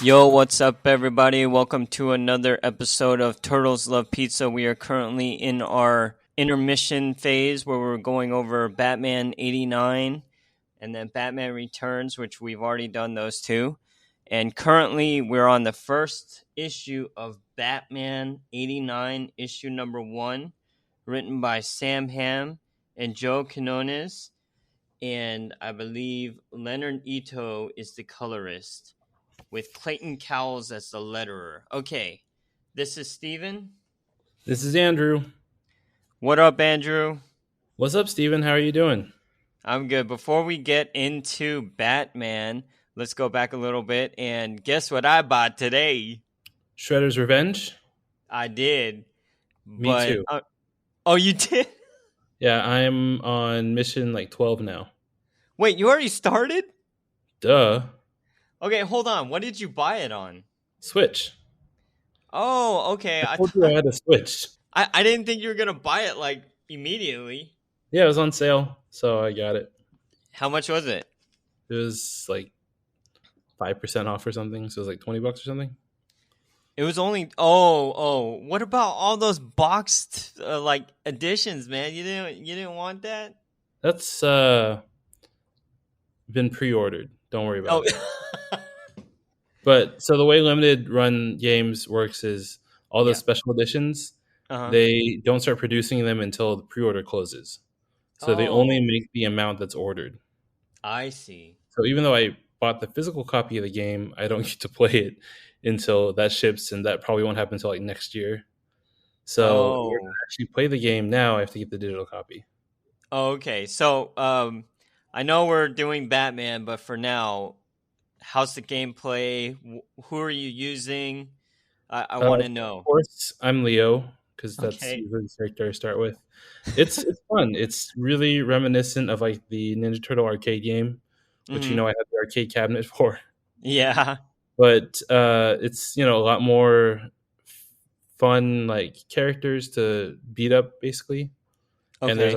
Yo, what's up, everybody? Welcome to another episode of Turtles Love Pizza. We are currently in our intermission phase where we're going over Batman 89 and then Batman Returns, which we've already done those two. And currently, we're on the first issue of Batman 89, issue number 1, written by Sam Hamm and Joe Quinones. And I believe Leonard Ito is the colorist, with Clayton Cowles as the letterer. Okay, this is Steven. This is Andrew. What up, Andrew? What's up, Steven? How are you doing? I'm good. Before we get into Batman, let's go back a little bit and guess what I bought today? Shredder's Revenge? I did. Me too. Oh, you did? Yeah, I'm on mission 12 now. Wait, you already started? Duh. Okay, hold on. What did you buy it on? Switch. Oh, okay. I told you I had a Switch. I didn't think you were going to buy it immediately. Yeah, it was on sale, so I got it. How much was it? It was 5% off or something, so it was $20 or something. It was only what about all those boxed editions, man? You didn't want that? That's been pre-ordered. Don't worry about it. But so the way limited run games works is all those special editions, they don't start producing them until the pre-order closes. So they only make the amount that's ordered. I see. So even though I bought the physical copy of the game, I don't get to play it until that ships, and that probably won't happen until next year. So to actually play the game now, I have to get the digital copy. Okay. So I know we're doing Batman, but for now, how's the gameplay? Who are you using? I want to know. Of course, I'm Leo, because that's the character I start with. It's fun. It's really reminiscent of the Ninja Turtle arcade game, which I have the arcade cabinet for. Yeah. But it's a lot more fun characters to beat up, basically. Okay. And there's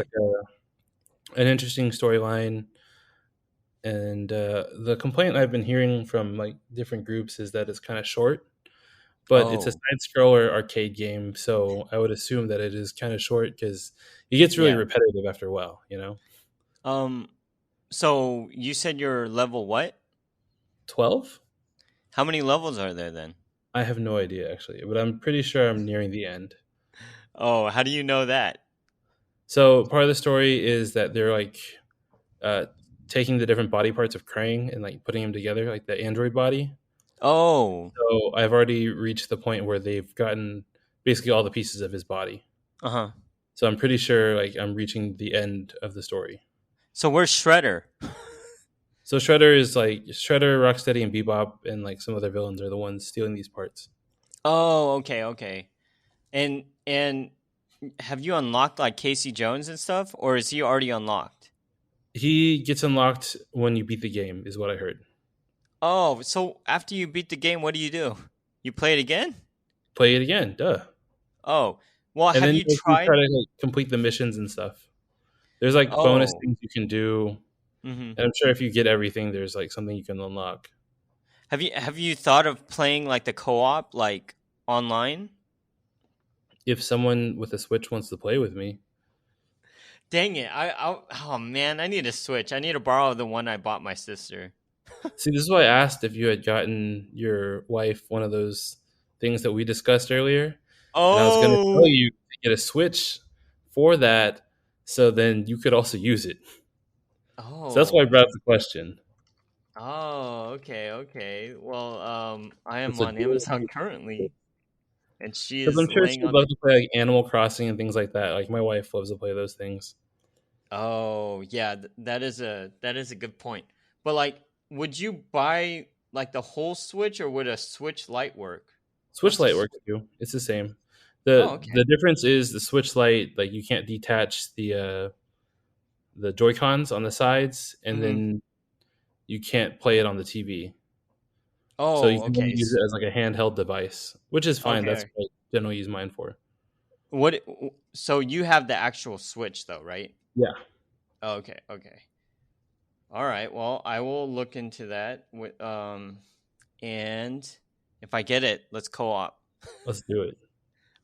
an interesting storyline. And the complaint I've been hearing from different groups is that it's kind of short. But it's a side-scroller arcade game, so I would assume that it is kind of short because it gets really repetitive after a while, So you said you're level what? 12? How many levels are there then? I have no idea, actually, but I'm pretty sure I'm nearing the end. Oh, how do you know that? So part of the story is that they're taking the different body parts of Krang and putting them together, like the android body. Oh. So I've already reached the point where they've gotten basically all the pieces of his body. Uh-huh. So I'm pretty sure I'm reaching the end of the story. So where's Shredder? So Shredder is Shredder, Rocksteady, and Bebop, and some other villains are the ones stealing these parts. Oh, okay. And have you unlocked Casey Jones and stuff, or is he already unlocked? He gets unlocked when you beat the game, is what I heard. Oh, so after you beat the game, what do? You play it again? Play it again, duh. Oh, well, and have you tried? You try to complete the missions and stuff. There's bonus things you can do. Mm-hmm. And I'm sure if you get everything, there's something you can unlock. Have you thought of playing the co-op online? If someone with a Switch wants to play with me. Dang it! Oh man, I need a Switch. I need to borrow the one I bought my sister. See, this is why I asked if you had gotten your wife one of those things that we discussed earlier. Oh, and I was going to tell you to get a Switch for that, so then you could also use it. Oh, so that's why I brought up the question. Oh, okay. Well, I am on Amazon currently, and she is. I'm sure she'd love to play Animal Crossing and things like that. My wife loves to play those things. Oh yeah, that is a good point. But would you buy the whole Switch, or would a Switch Lite work? Switch Lite works too. It's the same. The difference is the Switch Lite, you can't detach the Joy-Cons on the sides, and then you can't play it on the TV. Oh, so you can use it as a handheld device, which is fine. Okay. That's what I generally use mine for. So you have the actual Switch though, right? Yeah. Okay. All right. Well, I will look into that. And if I get it, let's co-op. Let's do it.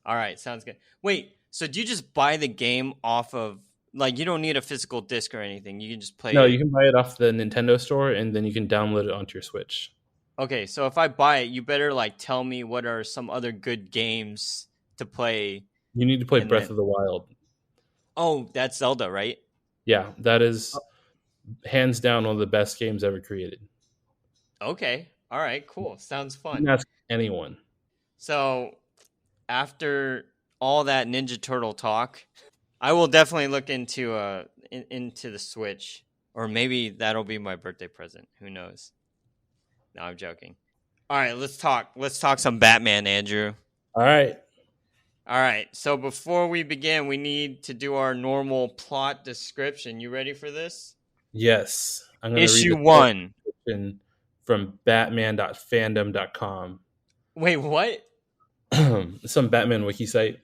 All right, sounds good. Wait, so do you just buy the game off of, like, you don't need a physical disc or anything? You can just No, play you it. can buy it off the Nintendo store, and then you can download it onto your Switch. Okay, so if I buy it, you better like tell me what are some other good games to play, You need to play and Breath then of the Wild. oh, that's Zelda, right? Yeah, that is Oh, hands down one of the best games ever created. okay, all right, cool. Sounds You can fun. ask anyone. So after all that Ninja Turtle talk, I will definitely look into the Switch, or maybe that'll be my birthday present. Who knows? No, I'm joking. All right, let's talk. Let's talk some Batman, Andrew. All right. All right. So before we begin, we need to do our normal plot description. You ready for this? Yes. I'm going to read Issue the full one. description from batman.fandom.com. Wait, what? Some Batman wiki site.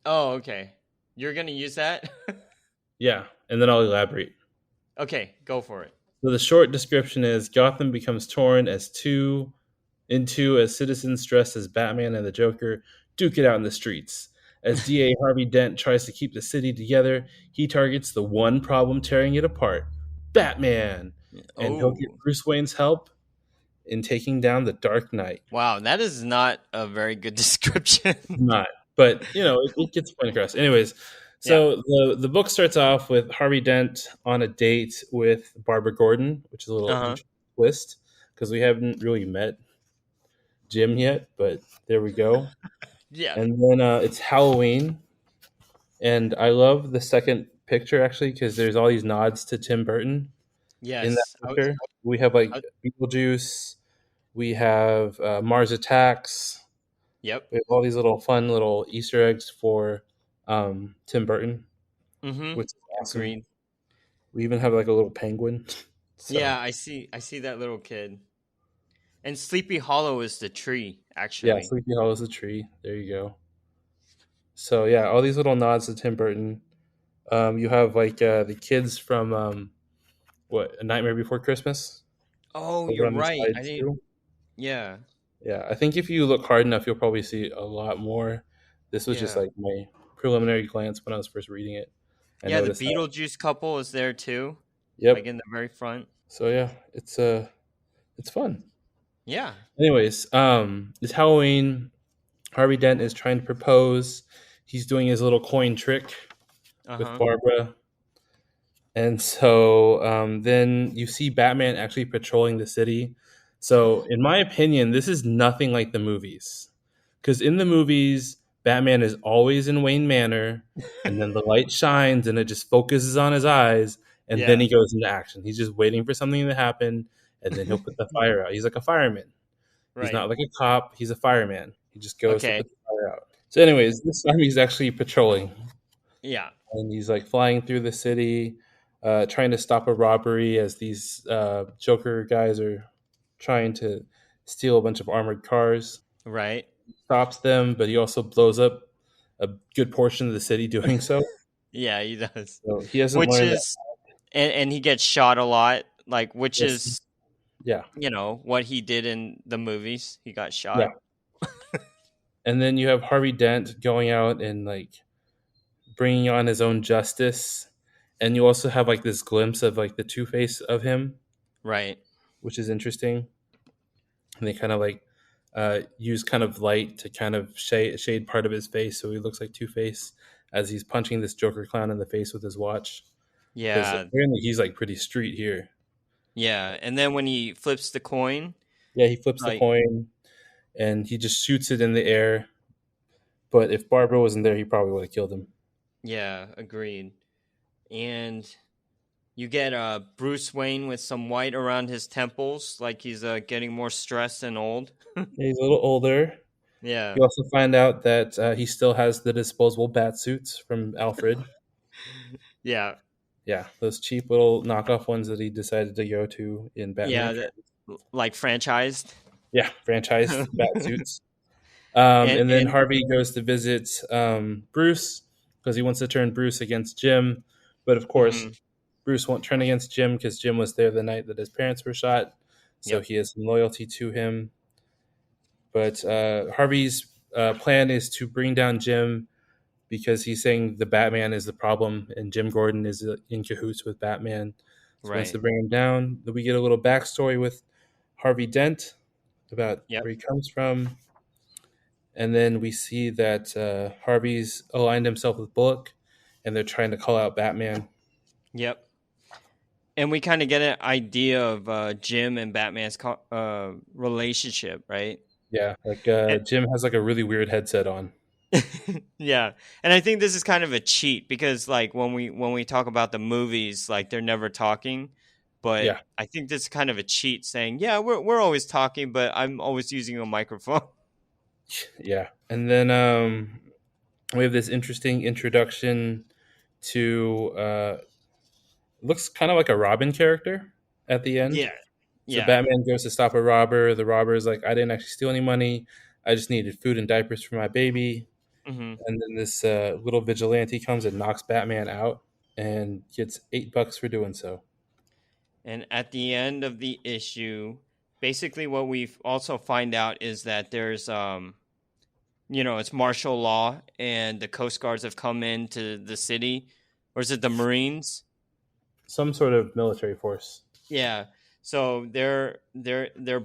Oh, okay. You're gonna use that? Yeah, and then I'll elaborate. Okay, go for it. So the short description is Gotham becomes torn as citizens dressed as Batman and the Joker duke it out in the streets. As DA Harvey Dent tries to keep the city together, he targets the one problem tearing it apart, Batman, and he'll get Oh, Bruce Wayne's help in taking down the Dark Knight. wow. That is not a very good description. Not, but it gets the point across. Anyways, Yeah. so the book starts off with Harvey Dent on a date with Barbara Gordon, which is a little Uh huh. interesting twist because we haven't really met Jim yet, but there we go. Yeah. And then it's Halloween, and I love the second picture actually because there's all these nods to Tim Burton in that Yes. picture. We have like I- Beetlejuice, we have Mars Attacks, yep. we have all these little fun little Easter eggs for Tim Burton, Mm-hmm. which is awesome. Agreed. We even have like a little penguin. So Yeah, I see. I see that little kid. And Sleepy Hollow is the tree, yeah, actually. Sleepy Hollow's a tree. There you go. So yeah, all these little nods to Tim Burton. You have like the kids from what A Nightmare Before Christmas Oh, over you're on the right. side I didn't. too. Yeah. Yeah, I think if you look hard enough, you'll probably see a lot more. This was just Yeah. like my preliminary glance when I was first reading it. I Yeah, the noticed that. Beetlejuice couple is there too, like Yep. in the very front. So yeah, it's fun. Yeah. Anyways, it's Halloween. Harvey Dent is trying to propose. He's doing his little coin trick Uh with huh. Barbara. And so then you see Batman actually patrolling the city. So, in my opinion, this is nothing like the movies. Because in the movies, Batman is always in Wayne Manor, and then the light shines and it just focuses on his eyes, and then Yeah. he goes into action. He's just waiting for something to happen, and then he'll put the fire out. He's like a fireman. He's Right. not like a cop, he's a fireman. He just goes to Okay. put the fire out. So, anyways, this time he's actually patrolling Yeah. and he's like flying through the city, trying to stop a robbery as these Joker guys are trying to steal a bunch of armored cars. Right. Stops them, but he also blows up a good portion of the city doing so. Yeah, he does. So he hasn't Which learned that. is, and he gets shot a lot. Like, which Yes. is, Yeah, what he did in the movies. He got yeah. shot. And then you have Harvey Dent going out and like bringing on his own justice, and you also have like this glimpse of like the Two Face of him, Right. which is interesting. And they kind of like use kind of light to kind of shade part of his face so he looks like Two Face as he's punching this Joker clown in the face with his watch. Because Yeah. apparently he's like pretty street here. Yeah. And then when he flips the coin, Yeah, he flips the like, coin and he just shoots it in the air. But if Barbara wasn't there, he probably would have killed him. yeah, agreed. And you get Bruce Wayne with some white around his temples, like he's getting more stressed and old. Yeah, he's a little older. Yeah. You also find out that he still has the disposable bat suits from Alfred. Yeah. Yeah, those cheap little knockoff ones that he decided to go to in Batman Yeah. Returns. Like franchised. Yeah, franchise bat suits. and And then and Harvey goes to visit Bruce because he wants to turn Bruce against Jim. But of course, mhm. Bruce won't turn against Jim because Jim was there the night that his parents were shot. so Yep. he has some loyalty to him. But Harvey's plan is to bring down Jim because he's saying the Batman is the problem, and Jim Gordon is in cahoots with Batman. So he wants to Right. bring him down. Then we get a little backstory with Harvey Dent about Yep. where he comes from, and then we see that Harvey's aligned himself with Bullock, and they're trying to call out Batman. Yep. And we kind of get an idea of Jim and Batman's relationship, right? Yeah, like And, Jim has like a really weird headset on. yeah, and I think this is kind of a cheat because, like, when we talk about the movies, like they're never talking, but Yeah, I think this is kind of a cheat, saying, "Yeah, we're always talking, but I'm always using a microphone." yeah. And then we have this interesting introduction to looks kind of like a Robin character at the end. Yeah, So yeah, Batman goes to stop a robber. The robber is like, I didn't actually steal any money. I just needed food and diapers for my baby. hmm And then this little vigilante comes and knocks Batman out and gets $8 for doing so. and at the end of the issue, basically what we also find out is that there's it's martial law, and the Coast Guards have come into the city, or is it the Marines? Some sort of military force. Yeah. So they're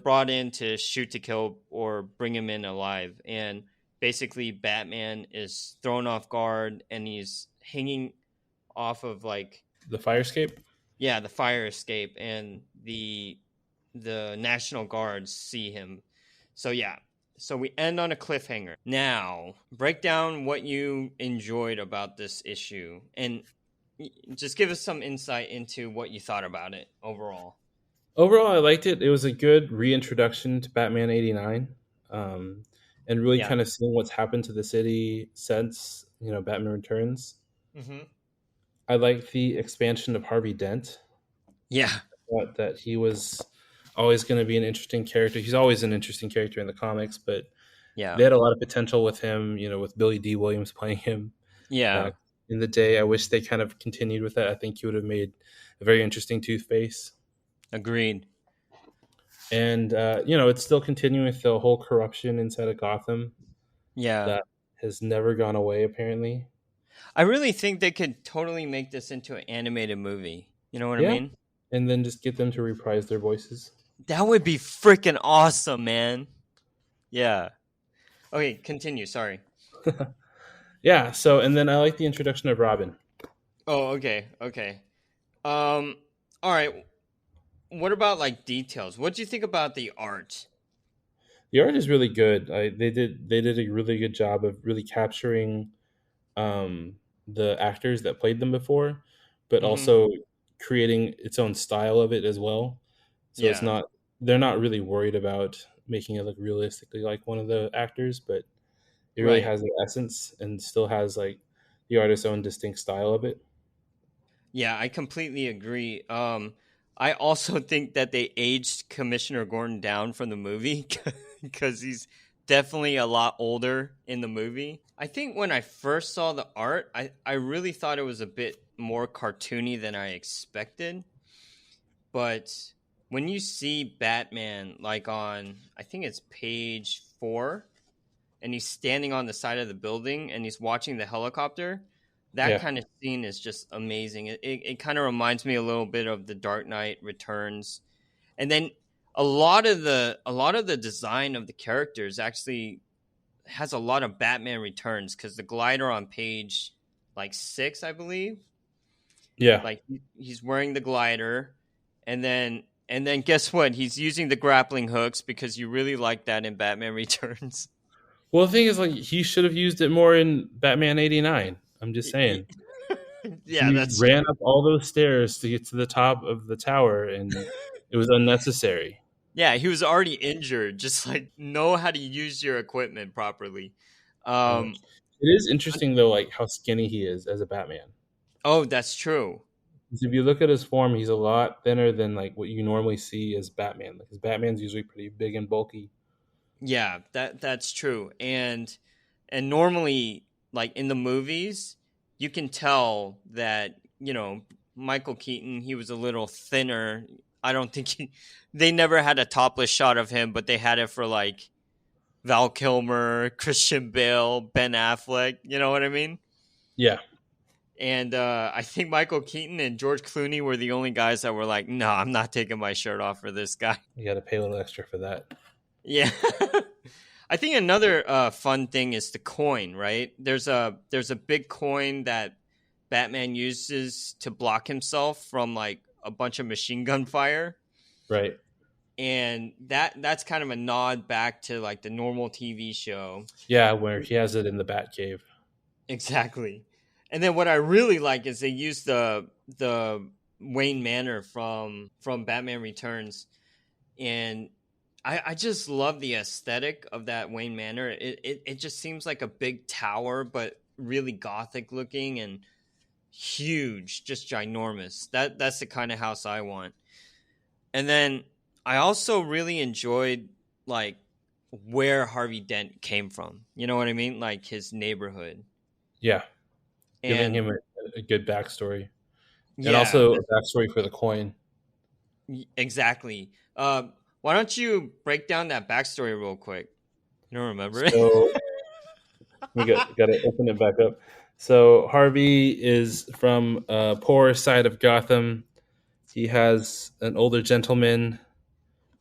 brought in to shoot to kill or bring him in alive, and basically Batman is thrown off guard and he's hanging off of, like, The fire escape? yeah, the fire escape, and the National Guards see him. So yeah. So we end on a cliffhanger. Now, break down what you enjoyed about this issue and just give us some insight into what you thought about it overall. Overall, I liked it. It was a good reintroduction to Batman 89, and really Yeah. kind of seeing what's happened to the city since, Batman Returns. Mm-hmm. I like the expansion of Harvey Dent. Yeah. Thought that he was always going to be an interesting character. He's always an interesting character in the comics, but Yeah. they had a lot of potential with him, with Billy D. Williams playing him Yeah. back in the day. I wish they kind of continued with that. I think he would have made a very interesting Toothface. Agreed. And, it's still continuing with the whole corruption inside of Gotham Yeah. that has never gone away, apparently. I really think they could totally make this into an animated movie. You know what I Yeah. mean? And then just get them to reprise their voices. That would be freaking awesome, man. Yeah. Okay, continue. Sorry. Yeah. So, and then I like the introduction of Robin. Oh, okay. Okay. All right. What about, like, details? What do you think about the art? The art is really good. They did a really good job of really capturing um, the actors that played them before, but Mm-hmm. also creating its own style of it as well. So it's Yeah. not they're not really worried about making it look realistically like one of the actors, but it really Right. has the essence and still has like the artist's own distinct style of it. Yeah, I completely agree. I also think that they aged Commissioner Gordon down from the movie because he's definitely a lot older in the movie. I think when I first saw the art, I really thought it was a bit more cartoony than I expected. But when you see Batman, like on, I think it's page 4, and he's standing on the side of the building and he's watching the helicopter, that Yeah. kind of scene is just amazing. It kind of reminds me a little bit of The Dark Knight Returns. And then a lot of the design of the characters actually has a lot of Batman Returns, because the glider on page, like, 6, I believe, Yeah. like, he's wearing the glider, and then guess what? He's using the grappling hooks because you really like that in Batman Returns. Well, the thing is, like, he should have used it more in Batman '89. I'm just saying. Yeah, He that's ran true. up all those stairs to get to the top of the tower, and it was unnecessary. Yeah, he was already injured. Just, like, know how to use your equipment properly. Yeah. Um, It is interesting though, like how skinny he is as a Batman. oh, that's true. 'Cause if you look at his form, he's a lot thinner than like what you normally see as Batman. Because Batman's usually pretty big and bulky. Yeah, that's true. And normally, like, in the movies, you can tell that, Michael Keaton, he was a little thinner I don't think they never had a topless shot of him, but they had it for like Val Kilmer, Christian Bale, Ben Affleck. You know what I mean? Yeah. And I think Michael Keaton and George Clooney were the only guys that were like, no, I'm not taking my shirt off for this guy. You got to pay a little extra for that. Yeah. I think another fun thing is the coin, right? There's a big coin that Batman uses to block himself from like a bunch of machine gun fire. Right. And that's kind of a nod back to like the normal TV show. Yeah, where he has it in the Batcave. Exactly. And then what I really like is they use the Wayne Manor from Batman Returns, and I just love the aesthetic of that Wayne Manor. It just seems like a big tower, but really gothic looking and huge, just ginormous. That's the kind of house I want. And then I also really enjoyed like where Harvey Dent came from. You know what I mean? Like his neighborhood. Yeah. Giving And him a good backstory. And yeah, also a backstory for the coin. exactly. Why don't you break down that backstory real quick? You don't remember it? So we got to open it back up. So Harvey is from a poor side of Gotham. He has an older gentleman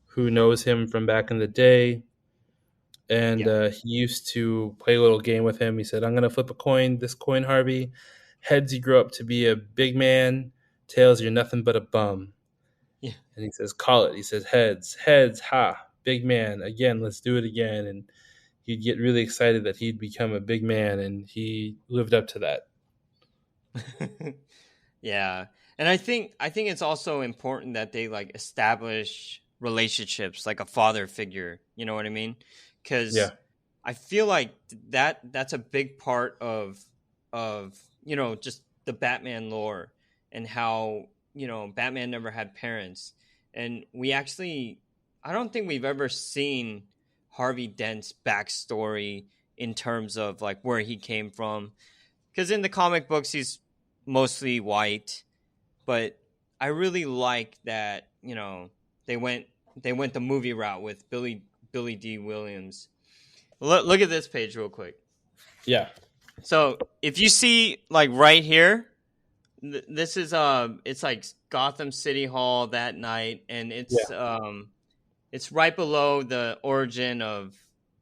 who knows him from back in the day. And Yeah. he used to play a little game with him. He said, I'm going to flip a coin. This coin, Harvey. Heads, you grow up to be a big man. Tails, you're nothing but a bum. Yeah. And he says, call it. He says, heads. Heads, ha, big man. Again, let's do it again. And he'd get really excited that he'd become a big man. And he lived up to that. Yeah. And I think it's also important that they like establish relationships like a father figure, you know what I mean? Yeah. Cuz I feel like that's a big part of just the Batman lore and how, Batman never had parents. And I don't think we've ever seen Harvey Dent's backstory in terms of like where he came from. Because in the comic books, he's mostly white, but I really like that they went the movie route with Billy D. Williams. Look at this page real quick. Yeah. So if you see like right here, this is it's like Gotham City Hall that night, and it's right below the origin of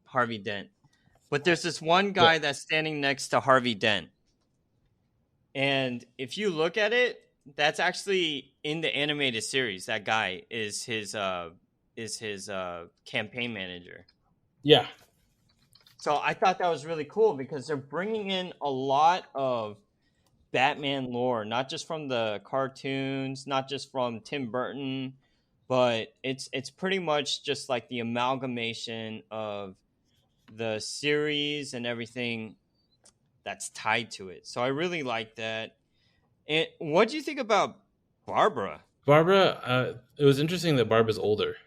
Harvey Dent. But there's this one guy that's standing next to Harvey Dent. And if you look at it, that's actually in the animated series. That guy is his campaign manager. Yeah. So I thought that was really cool because they're bringing in a lot of Batman lore, not just from the cartoons, not just from Tim Burton, but it's pretty much just like the amalgamation of the series and everything that's tied to it. So I really like that. And what do you think about Barbara? Barbara, it was interesting that Barbara's older.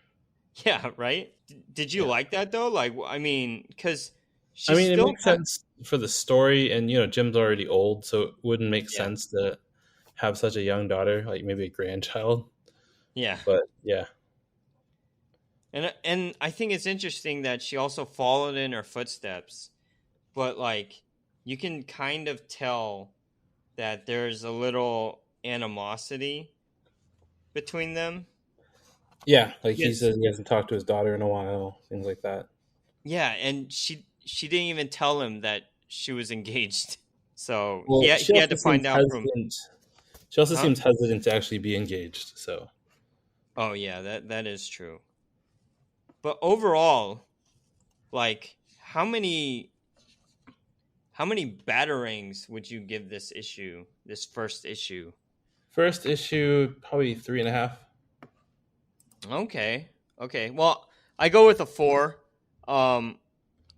Yeah, right? Did you like that, though? Like, I mean, because it makes sense for the story, and, Jim's already old, so it wouldn't make sense to have such a young daughter, like maybe a grandchild. Yeah. But, yeah. And I think it's interesting that she also followed in her footsteps, but, like, you can kind of tell that there's a little animosity between them. Yeah, like he says he hasn't talked to his daughter in a while, things like that. Yeah, and she didn't even tell him that she was engaged. So he had to find out from... She also seems hesitant to actually be engaged, so... Oh, yeah, that is true. But overall, like, how many batarangs would you give this issue, this first issue? First issue, probably 3.5. Okay. Well, I go with a 4.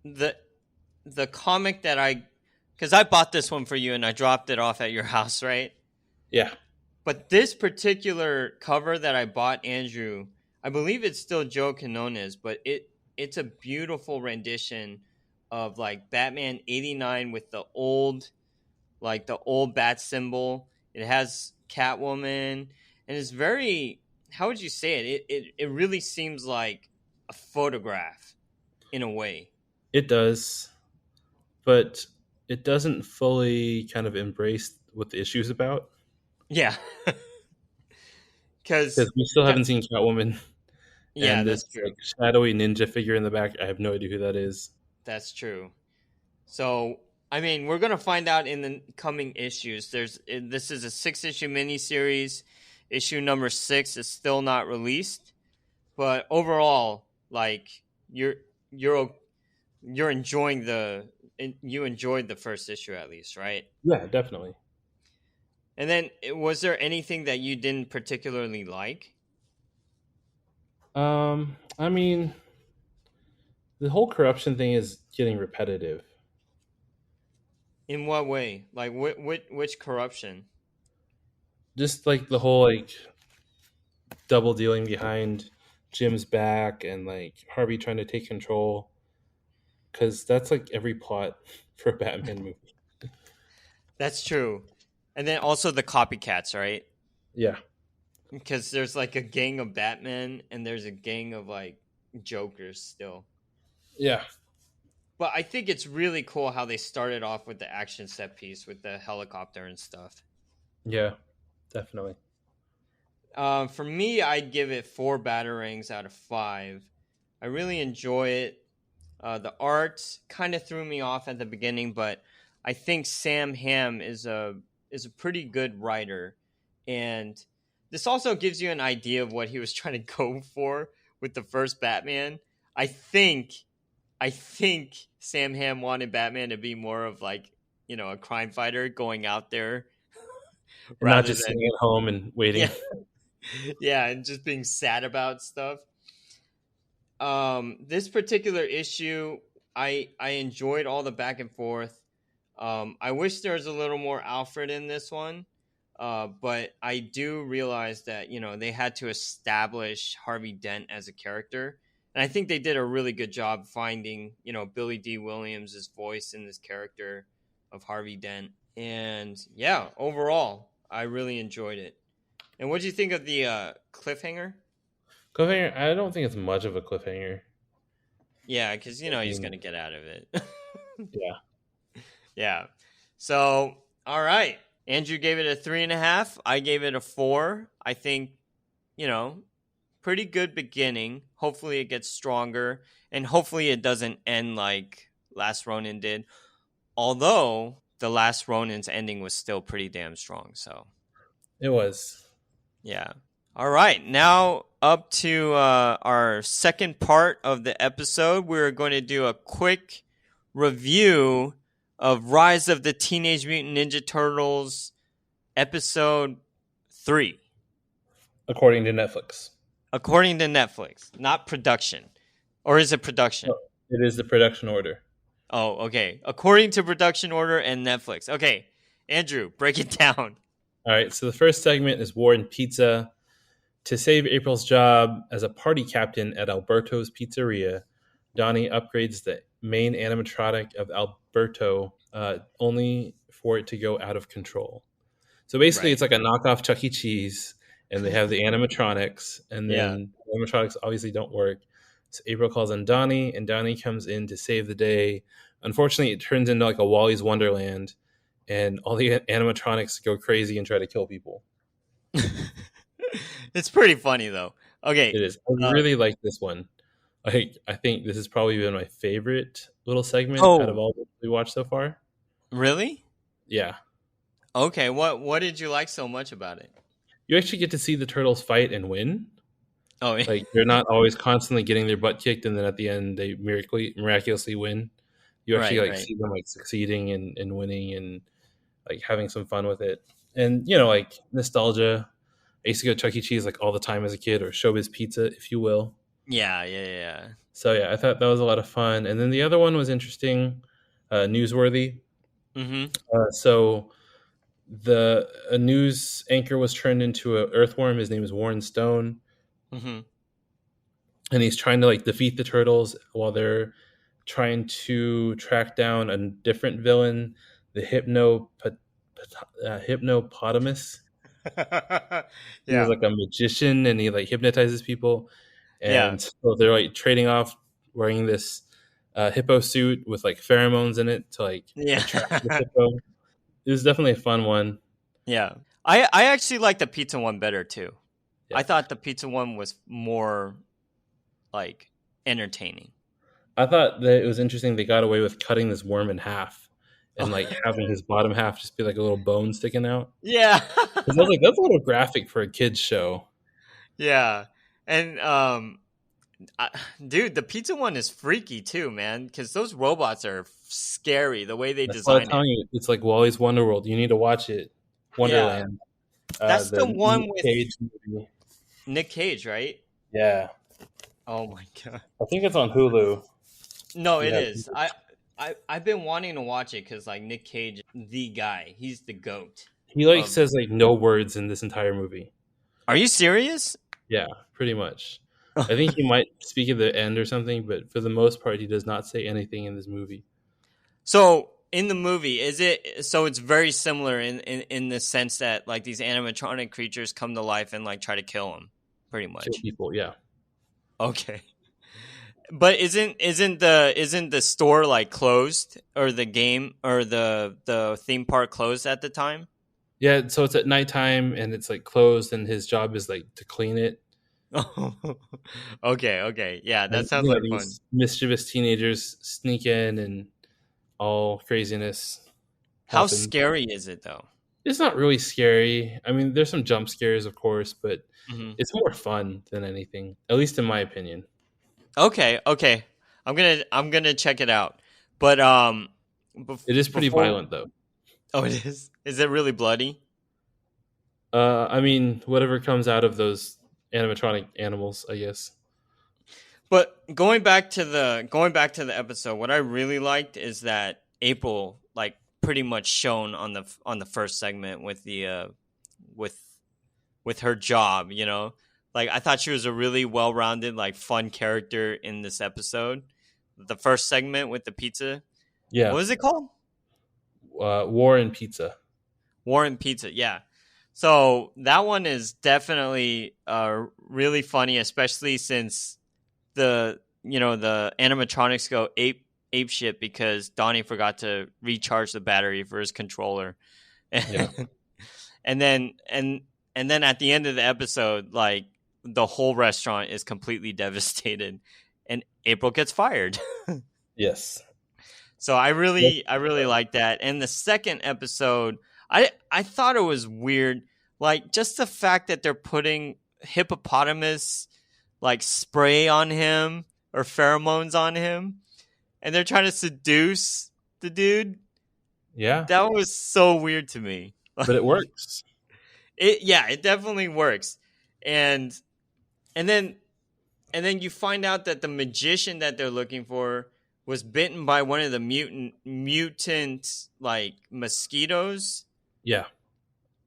The comic that because I bought this one for you and I dropped it off at your house, right? Yeah. But this particular cover that I bought Andrew, I believe it's still Joe Quinones, but it's a beautiful rendition of like Batman 89 with the old bat symbol. It has Catwoman, and it's very how would you say it? It really seems like a photograph in a way. It does, but it doesn't fully kind of embrace what the issue is about. Yeah, because Because we still haven't seen Catwoman yeah, and that's this true. like shadowy ninja figure in the back. I have no idea who that is. That's true. So, I mean, we're gonna find out in the coming issues. This is a 6-issue miniseries. Issue number 6 is still not released, but overall, like you're you're you're enjoying you enjoyed the first issue at least, right? Yeah, definitely. And then, was there anything that you didn't particularly like? I mean, the whole corruption thing is getting repetitive. In what way? Like, which corruption? Just like the whole like double dealing behind Jim's back and like Harvey trying to take control, because that's like every plot for a Batman movie. That's true. And then also the copycats, right? Yeah, Because there's like a gang of Batman and there's a gang of like Jokers still. yeah, But I think it's really cool how they started off with the action set piece with the helicopter and stuff. yeah, definitely. For me, I'd give it 4 batarangs out of 5. I really enjoy it. The art kind of threw me off at the beginning, but I think Sam Hamm is a pretty good writer, and this also gives you an idea of what he was trying to go for with the first Batman. I think I think Sam Hamm wanted Batman to be more of like, a crime fighter going out there And not rather just than sitting at home and waiting. yeah, yeah, and just being sad about stuff. This particular issue, I enjoyed all the back and forth. I wish there was a little more Alfred in this one, but I do realize that they had to establish Harvey Dent as a character, and I think they did a really good job finding Billy D. Williams' voice in this character of Harvey Dent. And yeah, overall, I really enjoyed it. And what do you think of the cliffhanger? Cliffhanger, I don't think it's much of a cliffhanger. Yeah, because I he's mean, gonna get out of it. yeah, Yeah. So, all right. Andrew gave it a 3.5. I gave it a 4. I think, you know, pretty good beginning. Hopefully it gets stronger. And hopefully it doesn't end like Last Ronin did. Although the Last Ronin's ending was still pretty damn strong. So, it was. yeah. All right. Now up to our second part of the episode. We're going to do a quick review of Rise of the Teenage Mutant Ninja Turtles episode 3. According to Netflix. According to Netflix, not production. Or is it production? No, it is the production order. Oh, okay. According to production order and Netflix. Okay. Andrew, break it down. All right, so the first segment is War and Pizza. To save April's job as a party captain at Alberto's Pizzeria, Donnie upgrades the main animatronic of Alberto only for it to go out of control. So basically, Right. it's like a knockoff Chuck E. Cheese, and they have the animatronics, and Yeah. then the animatronics obviously don't work. So April calls on Donnie, and Donnie comes in to save the day. Unfortunately, it turns into like a Wally's Wonderland, and all the animatronics go crazy and try to kill people. It's pretty funny though. Okay. It is. I really like this one. I think this has probably been my favorite little segment out of Oh, all that we watched so far. really? Yeah. Okay. What did you like so much about it? You actually get to see the turtles fight and win. Oh, yeah. Like they're not always constantly getting their butt kicked and then at the end they miraculously win. You actually Right, like right. see them like succeeding and winning and like having some fun with it. And like nostalgia. I used to go to Chuck E. Cheese like all the time as a kid, or Showbiz Pizza, if you will. Yeah, yeah, yeah. So yeah, I thought that was a lot of fun. And then the other one was interesting, newsworthy. Mm-hmm. So the a news anchor was turned into an earthworm. His name is Warren Stone, Mm-hmm. and he's trying to like defeat the turtles while they're trying to track down a different villain, the hippopotamus. He was Yeah. like a magician, and he like hypnotizes people, Yeah. and so they're like trading off wearing this hippo suit with like pheromones in it to like Yeah. attract the hippo. It was definitely a fun one. Yeah. I actually like the pizza one better too. Yeah, I thought the pizza one was more like entertaining. I thought that it was interesting they got away with cutting this worm in half and like having his bottom half just be like a little bone sticking out. Yeah. Because I was like, that's a little graphic for a kids show. Yeah. And I, dude, the pizza one is freaky too, man, cuz those robots are scary the way they That's what I'm design it. telling you. It's like Wally's Wonderworld. You need to watch it. Yeah. Wonderland. That's the The one Nick with Cage movie. Nick Cage, right? Yeah, Oh my god. I think it's on Hulu. No, You it have is. I've been wanting to watch it cuz like Nick Cage, the guy. He's the goat. he like Of says like no words in this entire movie. Are you serious? Yeah, pretty much. I think he might speak at the end or something, but for the most part, he does not say anything in this movie. So in the movie, is it so? It's very similar in the sense that like these animatronic creatures come to life and like try to kill him, pretty Kill much. people, yeah. Okay, but isn't the store like closed or the game or the theme park closed at the time? Yeah, so it's at nighttime and it's like closed, and his job is like to clean it. Okay, yeah, that And sounds like fun. these mischievous teenagers sneak in, and all craziness How happens. scary is it though? It's not really scary. I mean, there's some jump scares, of course, but Hmm. it's more fun than anything, at least in my opinion. Okay, I'm gonna check it out, but It is pretty before. violent, though. Oh, it is. Is it really bloody? I mean, whatever comes out of those animatronic animals, I guess. But going back to the episode, what I really liked is that April like pretty much shone on the first segment with the with with her job, you know? Like I thought she was a really well-rounded like fun character in this episode. The first segment with the pizza. What Yeah, was it called? War and Pizza. Warren Pizza. Yeah. So that one is definitely really funny, especially since the animatronics go ape shit because Donnie forgot to recharge the battery for his controller, Yeah. and then and then at the end of the episode, like the whole restaurant is completely devastated, and April gets fired. Yes. So I really like that. And the second episode, I thought it was weird, like just the fact that they're putting hippopotamus like spray on him or pheromones on him, and they're trying to seduce the dude. Yeah, That was so weird to me. but it works. It definitely works, and and then and then you find out that the magician that they're looking for was bitten by one of the mutant like mosquitoes, Yeah.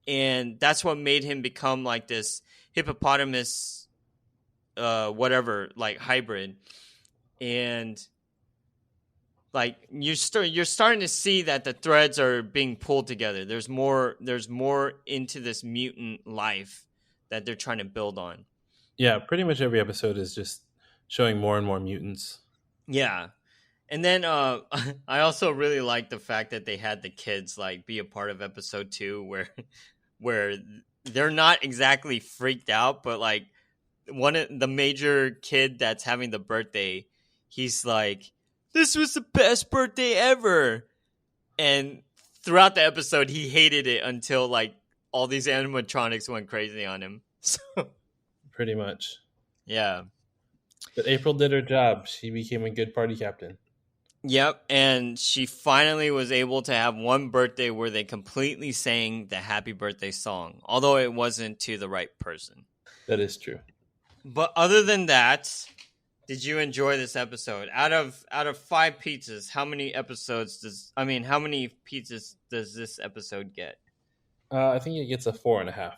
and that's what made him become like this hippopotamus whatever like hybrid. And like you're starting to see that the threads are being pulled together. There's more into this mutant life that they're trying to build on. Yeah, pretty much every episode is just showing more and more mutants. Yeah. And then I also really like the fact that they had the kids like be a part of episode 2 where they're not exactly freaked out, but like one of the major kid that's having the birthday, he's like, "This was the best birthday ever." And throughout the episode he hated it until like all these animatronics went crazy on him. So Pretty much. yeah. But April did her job. She became a good party captain. Yep, and she finally was able to have one birthday where they completely sang the happy birthday song, although it wasn't to the right person. That is true. But other than that, did you enjoy this episode? Out of 5 pizzas, how many pizzas does this episode get? I think it gets a 4.5.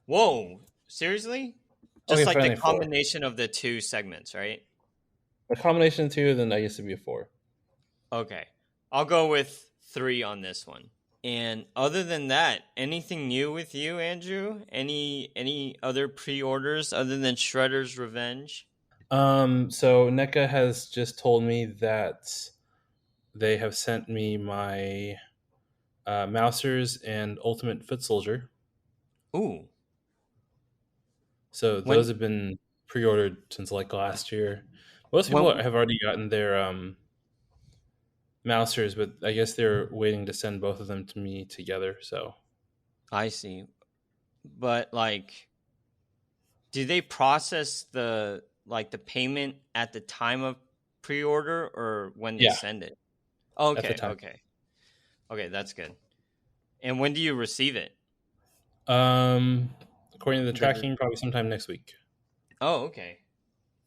Whoa, seriously? Just Okay, like the finally 4. combination of the 2 segments, right? A combination of 2, then I guess it'd be a 4. Okay. I'll go with 3 on this one. And other than that, anything new with you, Andrew? Any other pre-orders other than Shredder's Revenge? So NECA has just told me that they have sent me my Mousers and Ultimate Foot Soldier. Ooh. So When those have been pre-ordered since like last year. Most people when have already gotten their Mousers, but I guess they're waiting to send both of them to me together. So I see. But like, do they process the payment at the time of pre-order or when they yeah, send it? at the Okay, time. okay. Okay, that's good. And when do you receive it? Um, According to the The tracking, probably sometime next week. Oh, okay.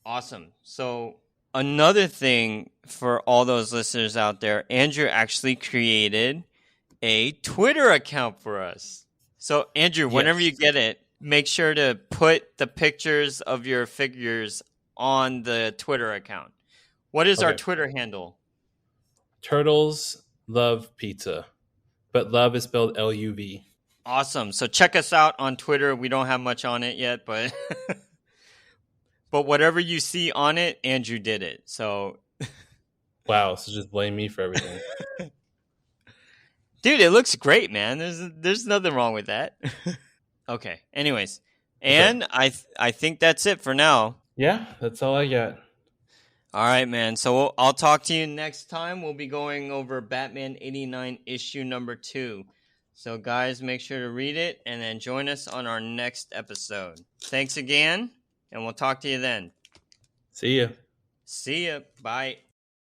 Awesome. So another thing for all those listeners out there, Andrew actually created a Twitter account for us. So Andrew, whenever you Yes. get it, make sure to put the pictures of your figures on the Twitter account. What is our Okay. Twitter handle? Turtles love pizza, but love is spelled LUV. Awesome. So check us out on Twitter. We don't have much on it yet, but but whatever you see on it, Andrew did it. So Wow, so just blame me for everything. dude, it looks great, man. There's nothing wrong with that. Okay. Anyways, Okay. and I think that's it for now. Yeah, that's all I got. All right, man. So I'll talk to you next time. We'll be going over Batman 89 issue number 2. So guys, make sure to read it and then join us on our next episode. Thanks again, and we'll talk to you then. See ya. See ya. Bye.